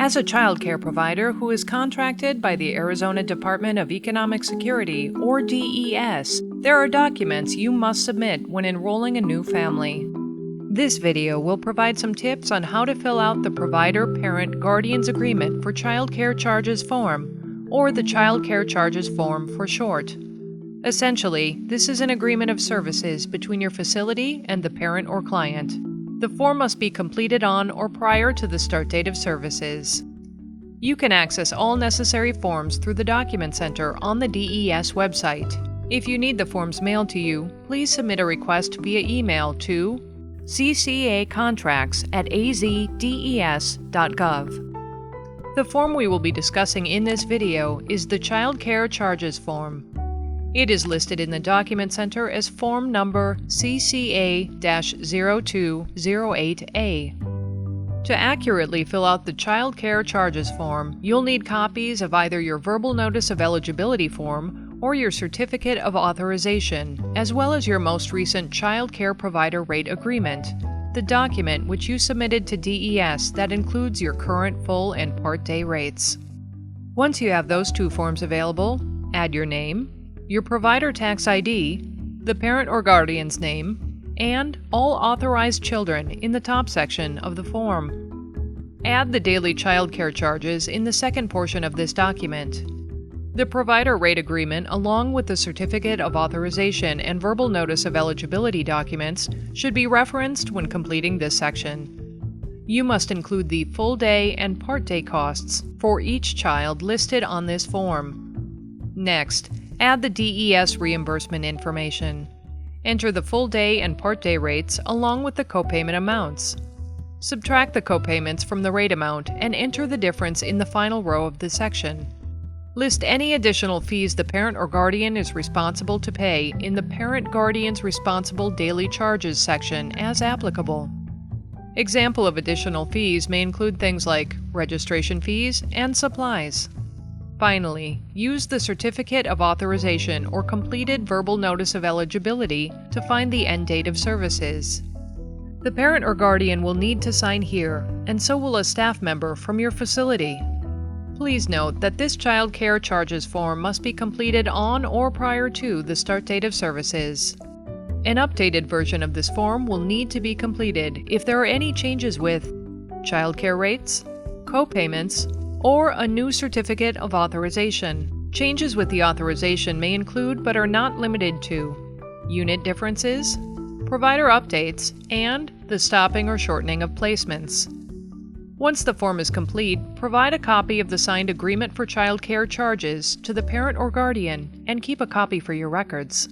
As a child care provider who is contracted by the Arizona Department of Economic Security, or DES, there are documents you must submit when enrolling a new family. This video will provide some tips on how to fill out the Provider-Parent Guardians Agreement for Child Care Charges form, or the Child Care Charges form for short. Essentially, this is an agreement of services between your facility and the parent or client. The form must be completed on or prior to the start date of services. You can access all necessary forms through the Document Center on the DES website. If you need the forms mailed to you, please submit a request via email to ccacontracts@azdes.gov. The form we will be discussing in this video is the Child Care Charges form. It is listed in the Document Center as form number CCA-0208A. To accurately fill out the Child Care Charges form, you'll need copies of either your Verbal Notice of Eligibility form or your Certificate of Authorization, as well as your most recent Child Care Provider Rate Agreement, the document which you submitted to DES that includes your current full and part day rates. Once you have those two forms available, add your name, your provider tax ID, the parent or guardian's name, and all authorized children in the top section of the form. Add the daily child care charges in the second portion of this document. The provider rate agreement, along with the Certificate of Authorization and Verbal Notice of Eligibility documents, should be referenced when completing this section. You must include the full day and part day costs for each child listed on this form. Next, add the DES reimbursement information. Enter the full day and part day rates along with the copayment amounts. Subtract the copayments from the rate amount and enter the difference in the final row of the section. List any additional fees the parent or guardian is responsible to pay in the Parent Guardian's Responsible Daily Charges section as applicable. Example of additional fees may include things like registration fees and supplies. Finally, use the Certificate of Authorization or completed Verbal Notice of Eligibility to find the end date of services. The parent or guardian will need to sign here, and so will a staff member from your facility. Please note that this Child Care Charges form must be completed on or prior to the start date of services. An updated version of this form will need to be completed if there are any changes with child care rates, co-payments, or a new Certificate of Authorization. Changes with the authorization may include but are not limited to unit differences, provider updates, and the stopping or shortening of placements. Once the form is complete, provide a copy of the signed agreement for child care charges to the parent or guardian and keep a copy for your records.